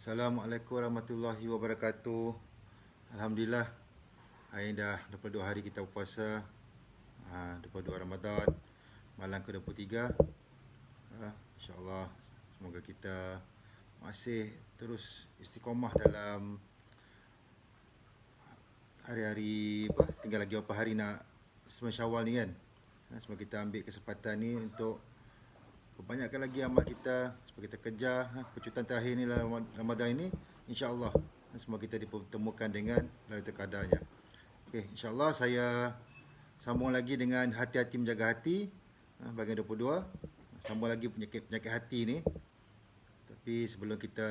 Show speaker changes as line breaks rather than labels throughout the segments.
Assalamualaikum warahmatullahi wabarakatuh. Alhamdulillah, hari ini dah 22 hari kita berpuasa, 22 Ramadan, malam ke-23. InsyaAllah, semoga kita masih terus istiqomah dalam hari-hari tinggal lagi berapa hari nak 9 Syawal ni kan. Semoga kita ambil kesempatan ni untuk perbanyakkan lagi amal kita supaya kita kejar percutan terakhir ni dalam Ramadan ini, insya-Allah semua kita dipertemukan dengan Lailatul Qadarnya. Okey, insya-Allah saya sambung lagi dengan hati-hati menjaga hati, bahagian 22. Sambung lagi penyakit hati ni. Tapi sebelum kita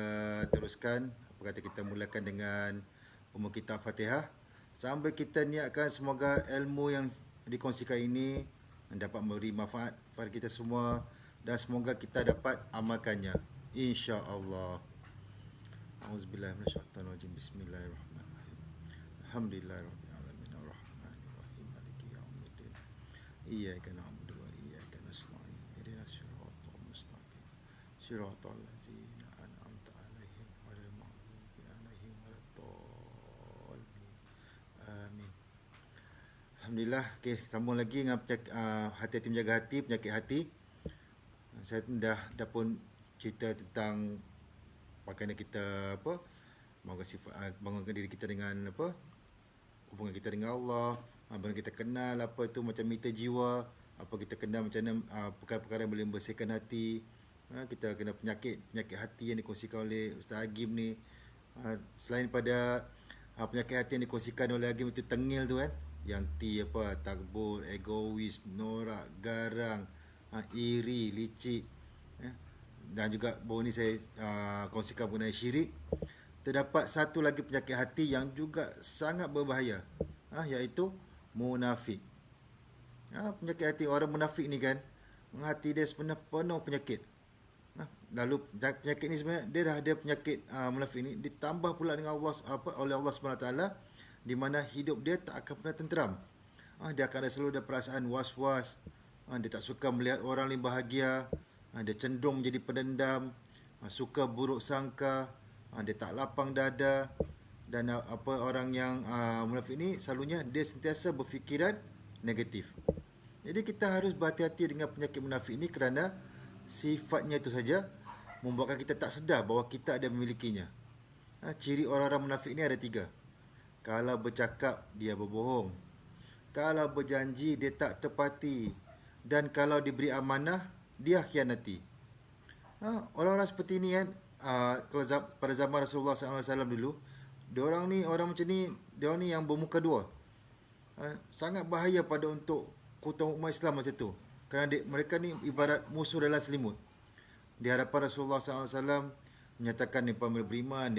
teruskan, apa kata kita mulakan dengan umur kita Fatihah sambil kita niatkan semoga ilmu yang dikongsikan ini dapat memberi manfaat kepada kita semua dan semoga kita dapat amalkannya, insya-Allah. Auzubillahi minasyaitonirrajim. Bismillahirrahmanirrahim. Alhamdulillahirabbil alamin arrahmanir rahim maliki yaumiddin. Iyyaka na'budu wa iyyaka nasta'in. Ihdinas siratal mustaqim. Siratal ladzina an'amta 'alaihim ghairil maghdubi 'alaihim waladdallin. Amin. Alhamdulillah. Okey, sambung lagi dengan hati-hati menjaga hati, penyakit hati. Saya dah pun cerita tentang bagaimana kita bangunkan diri kita dengan hubungan kita dengan Allah, bagaimana kita kenal apa tu macam mita jiwa, apa kita kenal macam mana perkara-perkara yang boleh membersihkan hati. Kita kena penyakit hati yang dikongsikan oleh Ustaz Agim ni. Selain pada penyakit hati yang dikongsikan oleh Agim itu tengil tu kan, yang takbur, egois, norak, garang, iri, licik, dan juga baru ni saya kongsikan mengenai syirik. Terdapat satu lagi penyakit hati yang juga sangat berbahaya, iaitu munafik. Penyakit hati orang munafik ni kan, hati dia sebenarnya penuh penyakit. Lalu penyakit ni sebenarnya dia dah ada penyakit munafik ni ditambah pula dengan oleh Allah SWT, di mana hidup dia tak akan pernah tenteram. Dia akan selalu ada perasaan was-was. Dia tak suka melihat orang lain bahagia. Dia cenderung menjadi pendendam, suka buruk sangka, dia tak lapang dada. Dan orang yang munafik ni selalunya dia sentiasa berfikiran negatif. Jadi kita harus berhati-hati dengan penyakit munafik ni kerana sifatnya itu saja membuatkan kita tak sedar bahawa kita ada memilikinya. Ciri orang-orang munafik ni ada 3. Kalau bercakap, dia berbohong. Kalau berjanji, dia tak tepati. Dan kalau diberi amanah, dia khianati. Orang-orang seperti ni kan, kalau pada zaman Rasulullah SAW dulu, orang macam ni, diorang ni yang bermuka dua. Sangat bahaya pada untuk kutub umat Islam masa tu. Kerana mereka ni ibarat musuh dalam selimut. Di hadapan Rasulullah SAW menyatakan dia beriman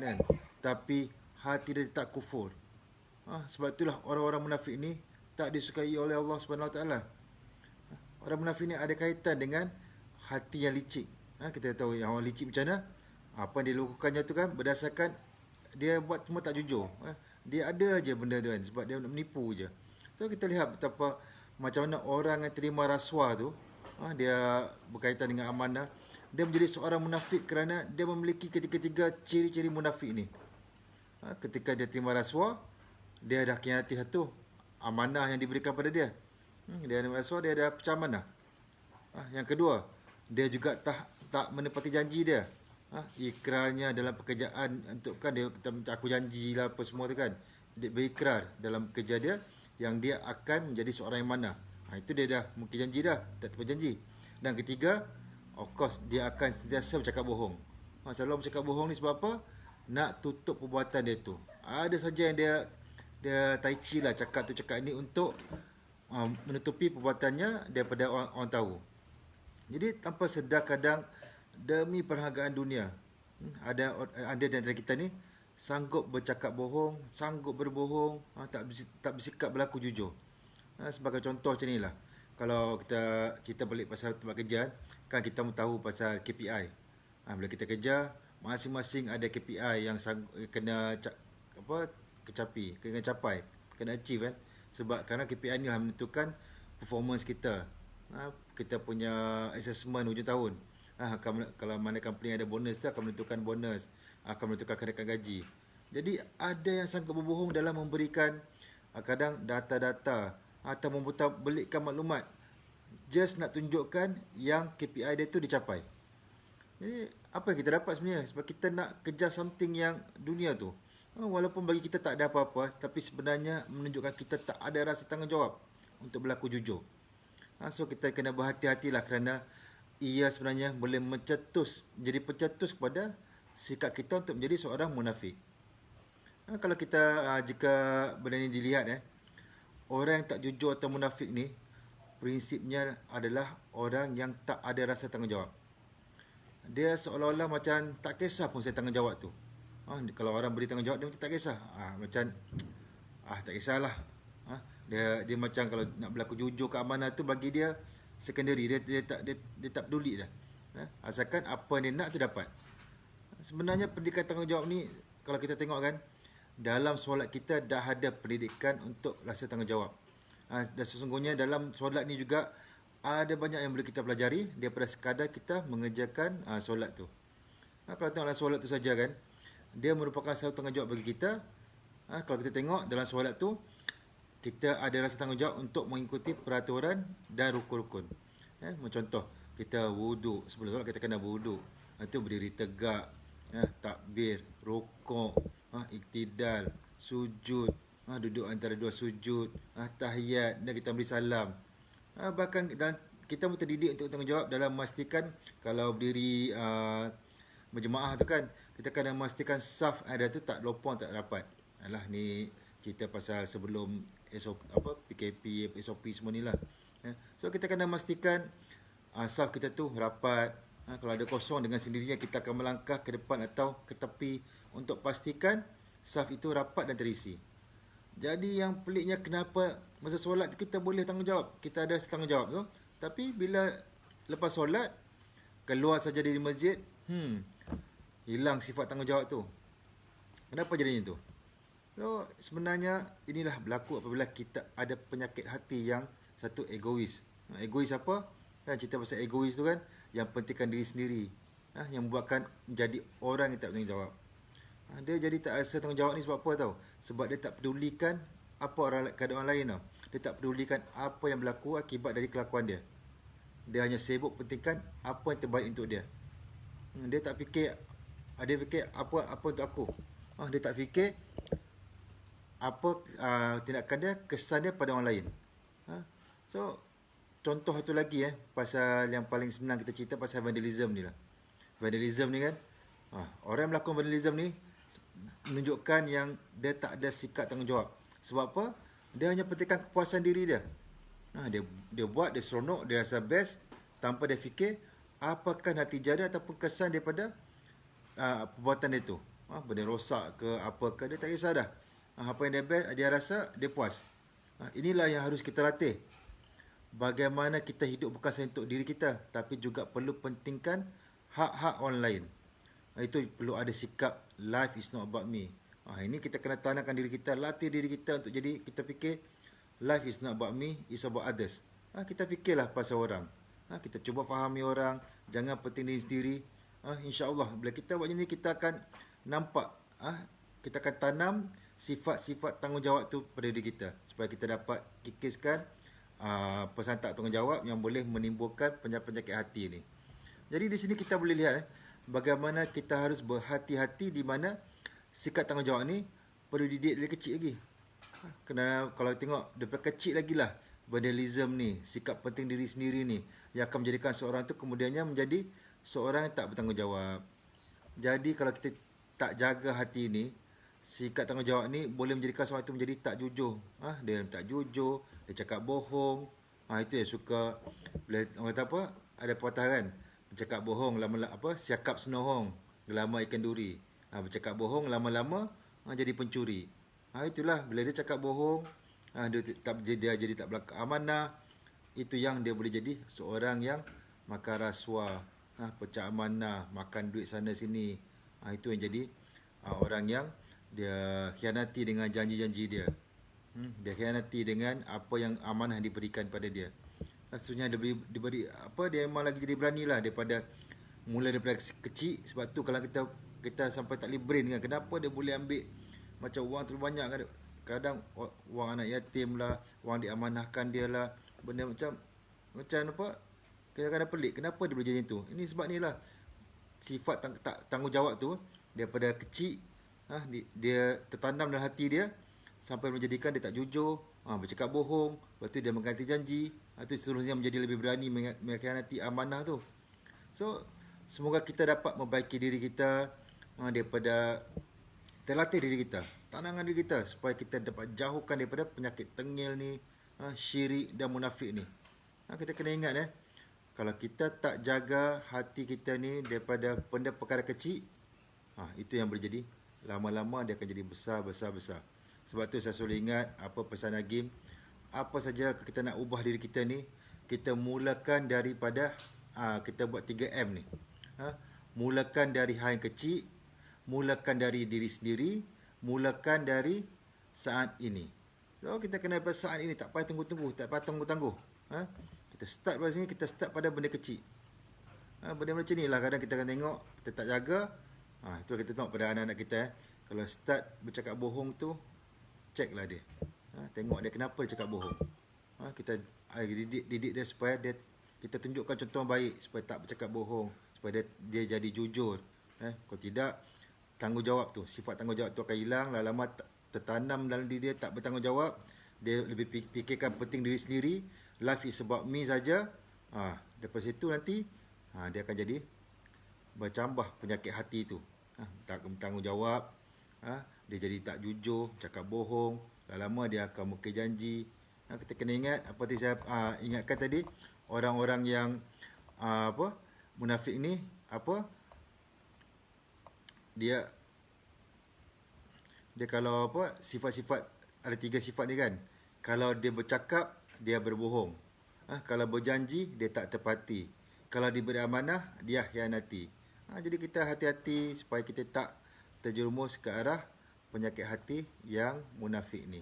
kan. Tapi hati dia tak kufur. Sebab itulah orang-orang munafik ni tak disukai oleh Allah SWT. Orang munafik ni ada kaitan dengan hati yang licik. Kita tahu yang orang licik macam mana. Apa yang dia lakukannya tu kan berdasarkan dia buat semua tak jujur. Dia ada aja benda tu kan sebab dia nak menipu je. So kita lihat betapa macam mana orang yang terima rasuah tu, dia berkaitan dengan amanah. Dia menjadi seorang munafik kerana dia memiliki ketiga-tiga ciri-ciri munafik ni. Ketika dia terima rasuah, dia dah khianati satu amanah yang diberikan pada dia. Dia ada rasuah, dia ada pecah amanah. Yang kedua, dia juga tak menepati janji dia. Ikrarnya dalam pekerjaan untuk kan dia kata aku janjilah apa semua tu kan. Dia berikrar dalam kerja dia yang dia akan menjadi seorang yang mana. Itu dia dah mungkin janji dah, tak tepat janji. Dan ketiga, of course dia akan sentiasa bercakap bohong. Selalu bercakap bohong ni sebab apa? Nak tutup perbuatan dia tu. Ada saja yang dia tai chi lah cakap ni untuk menutupi perbuatannya daripada orang tahu. Jadi tanpa sedar kadang demi perhargaan dunia, ada di antara kita ni sanggup bercakap bohong, sanggup berbohong, tak bersikap berlaku jujur. Sebagai contoh macam inilah. Kalau kita cerita balik pasal tempat kerja, kan kita tahu pasal KPI. Bila kita kerja, masing-masing ada KPI yang kena kena capai, kena achieve kan. Sebab kerana KPI ni lah menentukan performance kita. Kita punya assessment hujung tahun. Kalau mana company ada bonus tu akan menentukan bonus, akan menentukan kenaikan gaji. Jadi ada yang sanggup berbohong dalam memberikan kadang data-data atau memperbelikkan maklumat just nak tunjukkan yang KPI dia tu dicapai. Jadi apa yang kita dapat sebenarnya? Sebab kita nak kejar something yang dunia tu. Walaupun bagi kita tak ada apa-apa, tapi sebenarnya menunjukkan kita tak ada rasa tanggungjawab untuk berlaku jujur. So kita kena berhati-hatilah kerana ia sebenarnya boleh menjadi pencetus kepada sikap kita untuk menjadi seorang munafik. Kalau kita jika benda ni dilihat, orang yang tak jujur atau munafik ni prinsipnya adalah orang yang tak ada rasa tanggungjawab. Dia seolah-olah macam tak kisah pun saya tanggungjawab tu. Kalau orang beri tanggungjawab dia macam tak kisah. Macam tak kisahlah. Dia macam kalau nak berlaku jujur ke amanah tu bagi dia secondary, dia tak peduli dah. Asalkan apa dia nak tu dapat. Sebenarnya pendidikan tanggungjawab ni kalau kita tengok kan, dalam solat kita dah ada pendidikan untuk rasa tanggungjawab. Dan sesungguhnya dalam solat ni juga ada banyak yang boleh kita pelajari daripada sekadar kita mengerjakan solat tu. Kalau tengok dalam solat tu saja kan, dia merupakan satu tanggungjawab bagi kita. Kalau kita tengok dalam solat tu, kita ada rasa tanggungjawab untuk mengikuti peraturan dan rukun-rukun. Contoh, kita wuduk. Sebelum solat kita kena wuduk. Itu berdiri tegak, takbir, rukuk, iktidal, sujud, duduk antara dua sujud, tahiyat, dan kita beri salam. Bahkan kita pun terdidik untuk tanggungjawab dalam memastikan kalau berdiri berjemaah tu kan, kita kena memastikan saf ada tu tak lopong, tak rapat. Alah, ni cerita pasal sebelum PKP, SOP semua ni lah. So kita kena memastikan saf kita tu rapat. Kalau ada kosong, dengan sendirinya kita akan melangkah ke depan atau ke tepi untuk pastikan saf itu rapat dan terisi. Jadi yang peliknya kenapa masa solat kita boleh tanggungjawab, kita ada tanggungjawab tu, tapi bila lepas solat keluar saja dari masjid, hilang sifat tanggungjawab tu. Kenapa jadinya tu? So sebenarnya inilah berlaku apabila kita ada penyakit hati yang satu, egois. Egois apa? Kan cerita pasal egois tu kan, yang pentingkan diri sendiri, yang membuatkan jadi orang yang tak bertanggungjawab. Dia jadi tak rasa tanggungjawab ni sebab apa tau? Sebab dia tak pedulikan apa keadaan orang lain tau. Dia tak pedulikan apa yang berlaku akibat dari kelakuan dia. Dia hanya sibuk pentingkan apa yang terbaik untuk dia. Dia tak fikir, dia fikir apa untuk aku. Dia tak fikir apa tindakan dia, kesan dia pada orang lain. So contoh satu lagi pasal yang paling senang kita cerita pasal vandalism ni lah. Vandalism ni kan, orang yang melakukan vandalism ni menunjukkan yang dia tak ada sikap tanggungjawab. Sebab apa? Dia hanya pentingkan kepuasan diri dia. Dia buat, dia seronok, dia rasa best tanpa dia fikir apakah natijah dia ataupun kesan daripada perbuatan dia tu. Benda rosak ke apakah, dia tak kisah dah. Apa yang dia best, dia rasa dia puas. Inilah yang harus kita latih. Bagaimana kita hidup bukan sahaja untuk diri kita, tapi juga perlu pentingkan hak-hak orang lain. Itu perlu ada sikap life is not about me. Ini kita kena tanamkan diri kita, latih diri kita untuk jadi kita fikir life is not about me, it's about others. Kita fikirlah pasal orang. Kita cuba fahami orang, jangan penting diri sendiri. InsyaAllah bila kita buat macam ni, kita akan nampak, kita akan tanam sifat-sifat tanggungjawab tu pada diri kita, supaya kita dapat kikiskan pesantak tanggungjawab yang boleh menimbulkan penyakit hati ni. Jadi di sini kita boleh lihat bagaimana kita harus berhati-hati di mana sikap tanggungjawab ni perlu dididik dari kecil lagi. Kerana kalau tengok daripada kecil lagi lah vandalism ni, sikap penting diri sendiri ni, yang akan menjadikan seorang tu kemudiannya menjadi seorang yang tak bertanggungjawab. Jadi kalau kita tak jaga hati ni, sikap tanggungjawab ni boleh menjadikan seorang itu menjadi tak jujur. Dia tak jujur, dia cakap bohong. Itu yang suka, orang kata apa, ada pepatah kan, bercakap bohong lama-lama siakap senohong, lama ikan duri. Bercakap bohong lama-lama jadi pencuri. Itulah bila dia cakap bohong, dia jadi tak berlaku amanah. Itu yang dia boleh jadi seorang yang makan rasuah, pecah amanah, makan duit sana sini. Itu yang jadi orang yang dia khianati dengan janji-janji dia. Dia khianati dengan apa yang amanah diberikan pada dia. Maksudnya dia diberi apa, dia memang lagi jadi beranilah daripada Mula daripada kecil. Sebab tu kalau kita sampai tak boleh brain kan, kenapa dia boleh ambil macam wang terlalu banyak kan. Kadang wang anak yatim lah, wang diamanahkan dia lah, benda macam apa, kadang-kadang pelik kenapa dia boleh jadi tu. Ini sebab ni lah, sifat tanggungjawab tu daripada kecil, dia tertanam dalam hati dia sampai menjadikan dia tak jujur, bercakap bohong, lepas tu dia mengganti janji, tu seterusnya menjadi lebih berani mengkhianati amanah tu. So semoga kita dapat membaiki diri kita, daripada terlatih diri kita, tanamkan diri kita supaya kita dapat jauhkan daripada penyakit tengil ni, syirik dan munafik ni. Kita kena ingat kalau kita tak jaga hati kita ni daripada benda perkara kecil, itu yang boleh jadi lama-lama dia akan jadi besar. Sebab tu saya selalu ingat apa pesan Agim, apa saja kita nak ubah diri kita ni, kita mulakan daripada kita buat 3M ni. Mulakan dari hal yang kecil, mulakan dari diri sendiri, mulakan dari saat ini. So kita kena pada saat ini, tak payah tunggu-tunggu, tak payah tangguh-tangguh. Kita start pada sini, kita start pada benda kecil. Benda macam ni lah kadang kita akan tengok, kita tak jaga. Itulah kita tengok pada anak-anak kita. Kalau start bercakap bohong tu, check lah dia. Tengok dia kenapa dia cakap bohong. Kita didik dia supaya kita tunjukkan contoh yang baik supaya tak bercakap bohong, supaya dia jadi jujur. Kalau tidak, tanggungjawab tu, sifat tanggungjawab tu akan hilang. Lama-lama tertanam dalam diri dia, tak bertanggungjawab. Dia lebih fikirkan penting diri sendiri. Life is about me saja. Daripada situ nanti dia akan jadi bercambah penyakit hati tu. Tak bertanggungjawab. Dia jadi tak jujur, cakap bohong. Lama-lama dia akan mungkir janji. Kita kena ingat apa tadi saya ingatkan tadi, orang-orang yang munafik ni dia kalau sifat-sifat, ada 3 sifat ni kan. Kalau dia bercakap, dia berbohong. Kalau berjanji, dia tak tepati. Kalau diberi amanah, dia khianati. Jadi kita hati-hati supaya kita tak terjerumus ke arah penyakit hati yang munafik ni.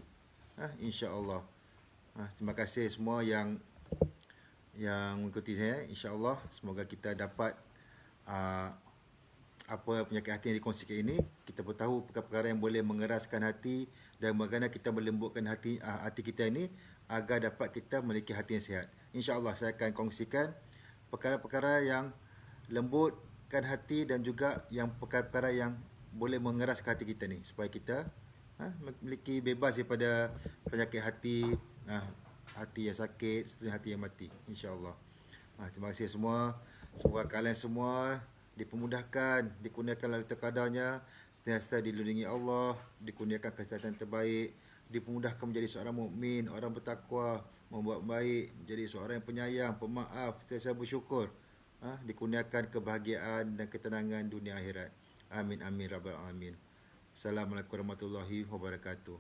InsyaAllah. Terima kasih semua yang mengikuti saya. InsyaAllah semoga kita dapat apa penyakit hati yang dikongsikan ini, kita bertahu perkara-perkara yang boleh mengeraskan hati dan bagaimana kita melembutkan hati kita ini agar dapat kita memiliki hati yang sihat. InsyaAllah saya akan kongsikan perkara-perkara yang lembutkan hati dan juga yang perkara-perkara yang boleh mengeraskan hati kita ni supaya kita memiliki bebas daripada penyakit hati, hati yang sakit, hati yang mati, insya-Allah. Terima kasih semua. Semoga kalian semua dipermudahkan, dikurniakan lalu terkadarnya, sentiasa dilindungi Allah, dikurniakan kesihatan terbaik, dipermudahkan menjadi seorang mukmin, orang bertakwa, membuat baik, menjadi seorang yang penyayang, pemaaf, sentiasa bersyukur, dikurniakan kebahagiaan dan ketenangan dunia akhirat. Amin amin rabbal alamin. Assalamualaikum warahmatullahi wabarakatuh.